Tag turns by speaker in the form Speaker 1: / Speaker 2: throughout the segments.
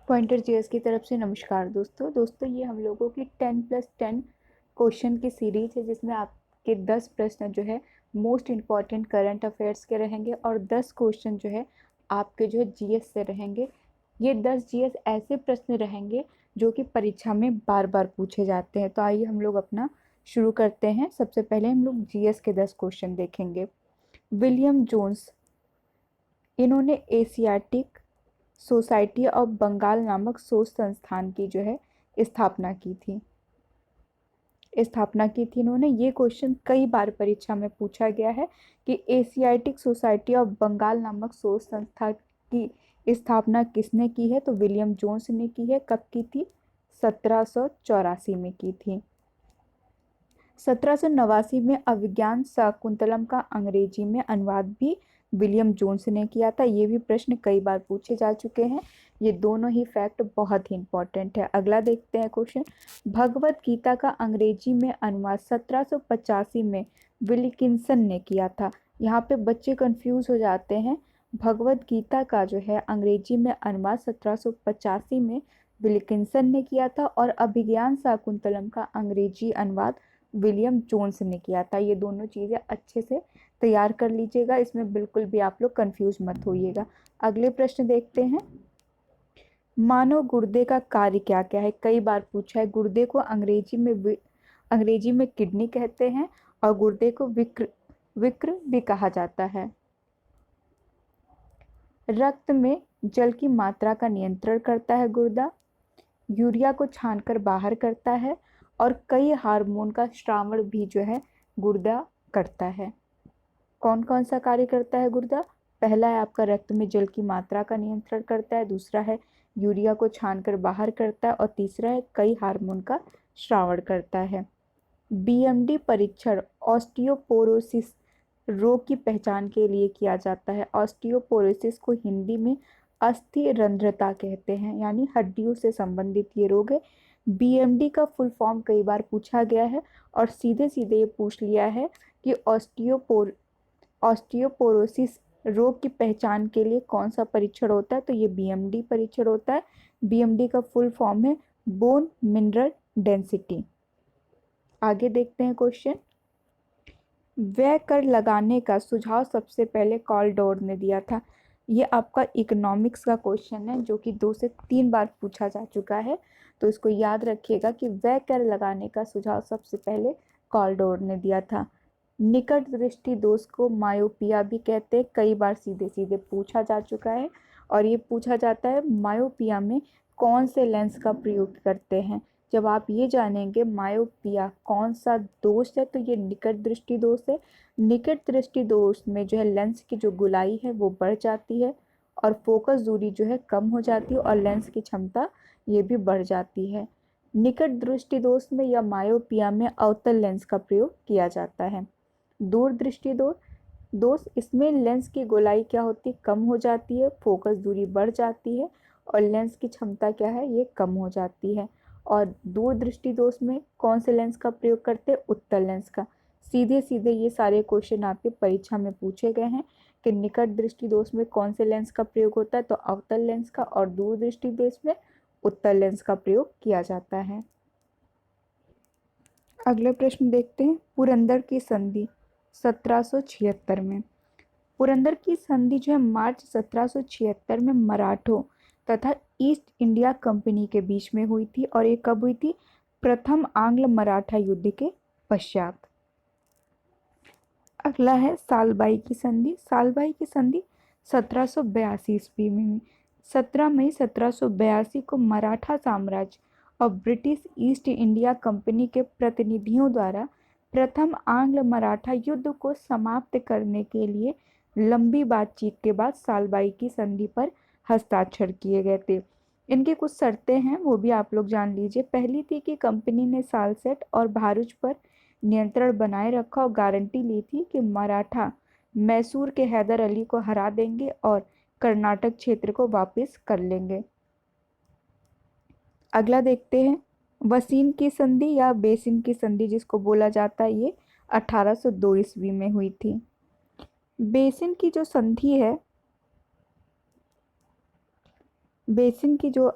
Speaker 1: Pointer GS की तरफ से नमस्कार दोस्तों ये हम लोगों की 10+10 क्वेश्चन की सीरीज है जिसमें आपके 10 प्रश्न जो है मोस्ट इम्पॉर्टेंट करंट अफेयर्स के रहेंगे और 10 क्वेश्चन जो है आपके जो है जीएस से रहेंगे। ये 10 जीएस ऐसे प्रश्न रहेंगे जो कि परीक्षा में बार बार पूछे जाते हैं। तो आइए हम लोग अपना शुरू करते हैं। सबसे पहले हम लोग जीएस के 10 क्वेश्चन देखेंगे। विलियम जोन्स, इन्होंने एशियाटिक सोसाइटी ऑफ बंगाल नामक शोध संस्थान की जो है स्थापना की थी इन्होंने। ये क्वेश्चन कई बार परीक्षा में पूछा गया है कि एशियाटिक सोसाइटी ऑफ बंगाल नामक शोध संस्था की स्थापना किसने की है। तो विलियम जोन्स ने की है। कब की थी? 1784 में की थी। 1789 में अभिज्ञान शाकुंतलम का अंग्रेजी में अनुवाद भी विलियम जोन्स ने किया था। ये भी प्रश्न कई बार पूछे जा चुके हैं। ये दोनों ही फैक्ट बहुत ही इंपॉर्टेंट है। अगला देखते हैं क्वेश्चन। भगवत गीता का अंग्रेजी में अनुवाद 1785 में विल्किंसन ने किया था। यहाँ पे बच्चे कंफ्यूज हो जाते हैं। भगवत गीता का जो है अंग्रेजी में अनुवाद 1785 में विल्किंसन ने किया था और अभिज्ञान शाकुंतलम का अंग्रेजी अनुवाद विलियम जोन्स ने किया था। ये दोनों चीज़ें अच्छे से तैयार कर लीजिएगा, इसमें बिल्कुल भी आप लोग कंफ्यूज मत होइएगा। अगले प्रश्न देखते हैं। मानव गुर्दे का कार्य क्या क्या है? कई बार पूछा है। गुर्दे को अंग्रेजी में किडनी कहते हैं और गुर्दे को विक्र भी कहा जाता है। रक्त में जल की मात्रा का नियंत्रण करता है गुर्दा। यूरिया को छानकर बाहर करता है और कई हार्मोन का स्रावण भी जो है गुर्दा करता है। कौन कौन सा कार्य करता है गुर्दा? पहला है आपका रक्त में जल की मात्रा का नियंत्रण करता है, दूसरा है यूरिया को छानकर बाहर करता है और तीसरा है कई हार्मोन का स्रावण करता है। बीएमडी परीक्षण ऑस्टियोपोरोसिस रोग की पहचान के लिए किया जाता है। ऑस्टियोपोरोसिस को हिंदी में अस्थि रंध्रता कहते हैं, यानी हड्डियों से संबंधित ये रोग है। बीएमडी का फुल फॉर्म कई बार पूछा गया है और सीधे सीधे ये पूछ लिया है कि ऑस्टियोपोरोसिस रोग की पहचान के लिए कौन सा परीक्षण होता है। तो ये बीएमडी परीक्षण होता है। बीएमडी का फुल फॉर्म है बोन मिनरल डेंसिटी। आगे देखते हैं क्वेश्चन। व्यय कर लगाने का सुझाव सबसे पहले कॉलडोर ने दिया था। ये आपका इकोनॉमिक्स का क्वेश्चन है जो कि 2 से 3 बार पूछा जा चुका है। तो इसको याद रखिएगा कि व्यय कर लगाने का सुझाव सबसे पहले कॉलडोर ने दिया था। निकट दृष्टि दोष को मायोपिया भी कहते हैं। कई बार सीधे सीधे पूछा जा चुका है और ये पूछा जाता है मायोपिया में कौन से लेंस का प्रयोग करते हैं। जब आप ये जानेंगे मायोपिया कौन सा दोष है तो ये निकट दृष्टि दोष है। निकट दृष्टि दोष में जो है लेंस की जो गोलाई है वो बढ़ जाती है और फोकस दूरी जो है कम हो जाती है और लेंस की क्षमता ये भी बढ़ जाती है। निकट दृष्टि दोष में या मायोपिया में अवतल लेंस का प्रयोग किया जाता है। दूर दृष्टि दोष इसमें लेंस की गोलाई क्या होती है? कम हो जाती है, फोकस दूरी बढ़ जाती है और लेंस की क्षमता क्या है? ये कम हो जाती है। और दूर दृष्टि दोष में कौन से लेंस का प्रयोग करते हैं? उत्तल लेंस का। सीधे सीधे ये सारे क्वेश्चन आपके परीक्षा में पूछे गए हैं कि निकट दृष्टि दोष में कौन से लेंस का प्रयोग होता है। तो अवतल लेंस का, और दूर दृष्टि दोष में उत्तल लेंस का प्रयोग किया जाता है। अगले प्रश्न देखते हैं। पुरंदर की संधि 1776 में। पुरंदर की संधि जो है मार्च 1776 में मराठों तथा ईस्ट इंडिया कंपनी के बीच में हुई थी और ये कब हुई थी? प्रथम आंग्ल मराठा युद्ध के पश्चात। अगला है सालबाई की संधि। सालबाई की संधि 1782 ईस्वी में हुई। 17 मई 1782 को मराठा साम्राज्य और ब्रिटिश ईस्ट इंडिया कंपनी के प्रतिनिधियों द्वारा प्रथम आंग्ल मराठा युद्ध को समाप्त करने के लिए लंबी बातचीत के बाद सालबाई की संधि पर हस्ताक्षर किए गए थे। इनकी कुछ शर्तें हैं, वो भी आप लोग जान लीजिए। पहली थी कि कंपनी ने सालसेट और भारूच पर नियंत्रण बनाए रखा और गारंटी ली थी कि मराठा मैसूर के हैदर अली को हरा देंगे और कर्नाटक क्षेत्र को वापस कर लेंगे। अगला देखते हैं। वसीन की संधि या बेसिन की संधि जिसको बोला जाता है, ये 1802 ईस्वी में हुई थी। बेसिन की जो संधि है, बेसिन की जो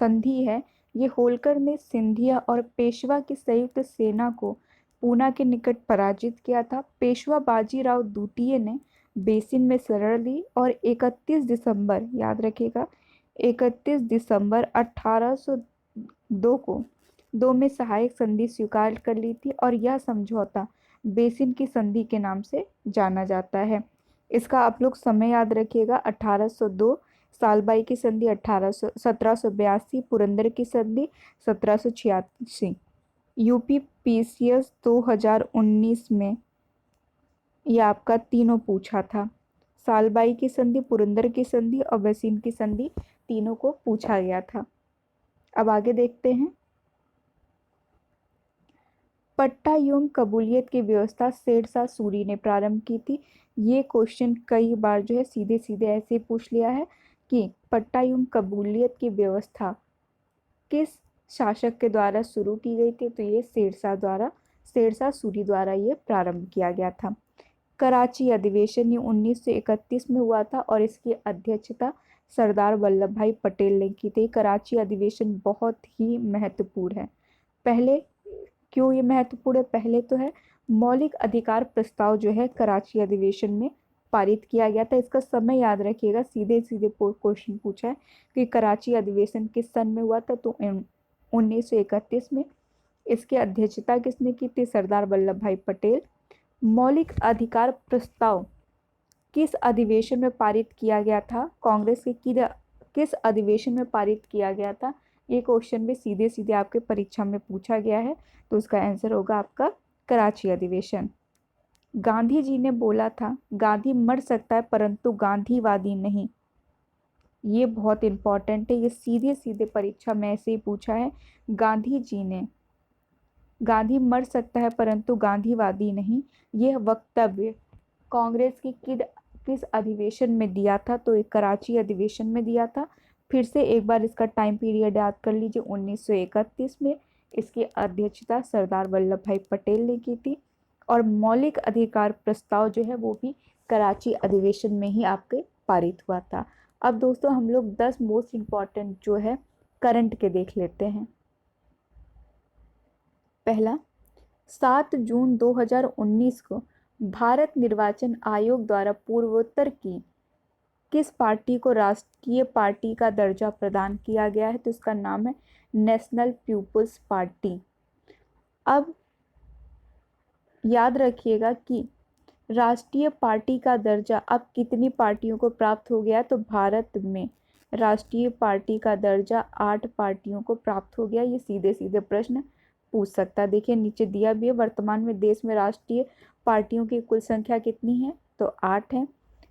Speaker 1: संधि है, ये होलकर ने सिंधिया और पेशवा की संयुक्त सेना को पूना के निकट पराजित किया था। पेशवा बाजीराव द्वितीय ने बेसिन में शरण ली और 31 दिसंबर, याद रखिएगा, 31 दिसंबर 1802 को दो में सहायक संधि स्वीकार कर ली थी और यह समझौता बेसिन की संधि के नाम से जाना जाता है। इसका आप लोग समय याद रखिएगा, 1802, सालबाई की संधि 1782, पुरंदर की संधि 1786। यूपी पीसीएस 2019 में यह आपका तीनों पूछा था, सालबाई की संधि, पुरंदर की संधि और बेसिन की संधि, तीनों को पूछा गया था। अब आगे देखते हैं। पट्टा एवं कबूलियत की व्यवस्था शेरशाह सूरी ने प्रारंभ की थी। ये क्वेश्चन कई बार जो है सीधे सीधे ऐसे पूछ लिया है कि पट्टा एवं कबूलियत की व्यवस्था किस शासक के द्वारा शुरू की गई थी, तो ये शेरशाह सूरी द्वारा ये प्रारंभ किया गया था। कराची अधिवेशन ये 1931 में हुआ था और इसकी अध्यक्षता सरदार वल्लभ भाई पटेल ने की थी। कराची अधिवेशन बहुत ही महत्वपूर्ण है। पहले क्यों ये महत्वपूर्ण है? पहले तो है मौलिक अधिकार प्रस्ताव जो है कराची अधिवेशन में पारित किया गया था। इसका समय याद रखिएगा, सीधे सीधे क्वेश्चन पूछा है कि कराची अधिवेशन किस सन में हुआ था, तो 1931 में। इसकी अध्यक्षता किसने की थी? सरदार वल्लभ भाई पटेल। मौलिक अधिकार प्रस्ताव किस अधिवेशन में पारित किया गया था? कांग्रेस के किस अधिवेशन में पारित किया गया था? ये क्वेश्चन भी सीधे सीधे आपके परीक्षा में पूछा गया है, तो उसका आंसर होगा आपका कराची अधिवेशन। गांधी जी ने बोला था, गांधी मर सकता है परंतु गांधीवादी नहीं। ये बहुत इंपॉर्टेंट है, ये सीधे सीधे परीक्षा में ऐसे ही पूछा है। गांधी मर सकता है परंतु गांधीवादी नहीं, यह वक्तव्य कांग्रेस की किस अधिवेशन में दिया था? तो एक कराची अधिवेशन में दिया था। फिर से एक बार इसका टाइम पीरियड याद कर लीजिए, 1931 में। इसकी अध्यक्षता सरदार वल्लभ भाई पटेल ने की थी और मौलिक अधिकार प्रस्ताव जो है वो भी कराची अधिवेशन में ही आपके पारित हुआ था। अब दोस्तों हम लोग 10 मोस्ट इम्पॉर्टेंट जो है करंट के देख लेते हैं। पहला, 7 जून 2019 को भारत निर्वाचन आयोग द्वारा पूर्वोत्तर की किस पार्टी को राष्ट्रीय पार्टी का दर्जा प्रदान किया गया है? तो इसका नाम है नेशनल पीपुल्स पार्टी। अब याद रखिएगा कि राष्ट्रीय पार्टी का दर्जा अब कितनी पार्टियों को प्राप्त हो गया? तो भारत में राष्ट्रीय पार्टी का दर्जा 8 पार्टियों को प्राप्त हो गया। ये सीधे सीधे प्रश्न पूछ सकता है। देखिए नीचे दिया भी है, वर्तमान में देश में राष्ट्रीय पार्टियों की कुल संख्या कितनी है? तो 8 है।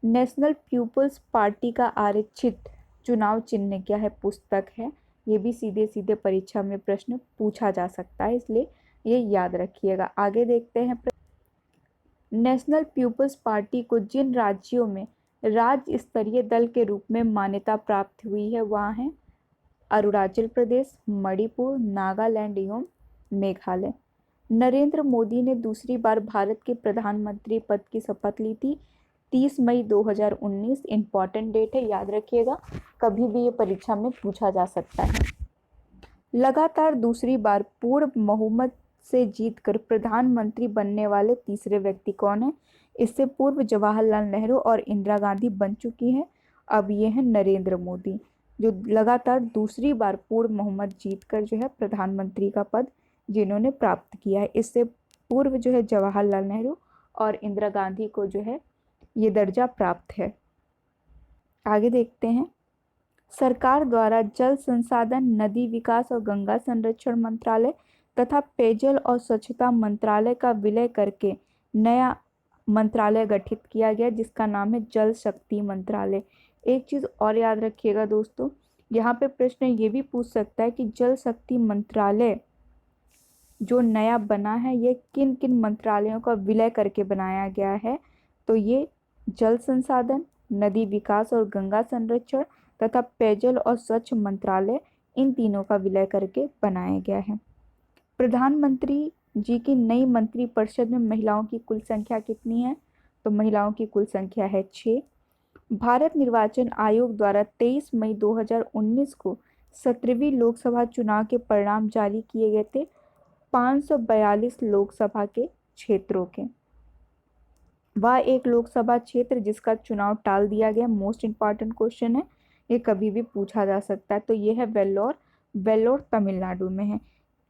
Speaker 1: नेशनल पीपुल्स पार्टी का आरक्षित चुनाव चिन्ह क्या है? पुस्तक है। ये भी सीधे सीधे परीक्षा में प्रश्न पूछा जा सकता है, इसलिए ये याद रखिएगा। आगे देखते हैं। नेशनल पीपुल्स पार्टी को जिन राज्यों में राज्य स्तरीय दल के रूप में मान्यता प्राप्त हुई है वहाँ है अरुणाचल प्रदेश, मणिपुर, नागालैंड एवं मेघालय। नरेंद्र मोदी ने दूसरी बार भारत के प्रधानमंत्री पद की शपथ ली थी 30 मई 2019। इंपॉर्टेंट डेट है, याद रखिएगा, कभी भी ये परीक्षा में पूछा जा सकता है। लगातार दूसरी बार पूर्ण बहुमत से जीतकर प्रधानमंत्री बनने वाले तीसरे व्यक्ति कौन है? इससे पूर्व जवाहरलाल नेहरू और इंदिरा गांधी बन चुकी हैं। अब ये हैं नरेंद्र मोदी, जो लगातार दूसरी बार पूर्ण बहुमत जीतकर जो है प्रधानमंत्री का पद जिन्होंने प्राप्त किया है। इससे पूर्व जो है जवाहरलाल नेहरू और इंदिरा गांधी को जो है ये दर्जा प्राप्त है। आगे देखते हैं। सरकार द्वारा जल संसाधन, नदी विकास और गंगा संरक्षण मंत्रालय तथा पेयजल और स्वच्छता मंत्रालय का विलय करके नया मंत्रालय गठित किया गया, जिसका नाम है जल शक्ति मंत्रालय। एक चीज़ और याद रखिएगा दोस्तों, यहाँ पे प्रश्न ये भी पूछ सकता है कि जल शक्ति मंत्रालय जो नया बना है ये किन किन मंत्रालयों का विलय करके बनाया गया है? तो ये जल संसाधन, नदी विकास और गंगा संरक्षण तथा पेयजल और स्वच्छ मंत्रालय, इन तीनों का विलय करके बनाया गया है। प्रधानमंत्री जी की नई मंत्रिपरिषद में महिलाओं की कुल संख्या कितनी है? तो महिलाओं की कुल संख्या है 6। भारत निर्वाचन आयोग द्वारा 23 मई 2019 को 17वीं लोकसभा चुनाव के परिणाम जारी किए गए थे 542 लोकसभा के क्षेत्रों के। वह एक लोकसभा क्षेत्र जिसका चुनाव टाल दिया गया, मोस्ट इंपॉर्टेंट क्वेश्चन है, ये कभी भी पूछा जा सकता है। तो ये है वेल्लोर, वेल्लोर तमिलनाडु में है।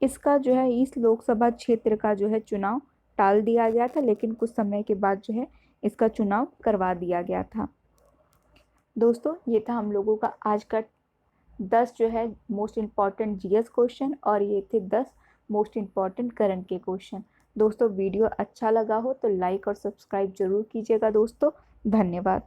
Speaker 1: इसका जो है इस लोकसभा क्षेत्र का जो है चुनाव टाल दिया गया था, लेकिन कुछ समय के बाद जो है इसका चुनाव करवा दिया गया था। दोस्तों ये था हम लोगों का आज का 10 जो है मोस्ट इम्पॉर्टेंट जीएस क्वेश्चन, और ये थे 10 मोस्ट इम्पॉर्टेंट करंट के क्वेश्चन। दोस्तों वीडियो अच्छा लगा हो तो लाइक और सब्सक्राइब जरूर कीजिएगा दोस्तों। धन्यवाद।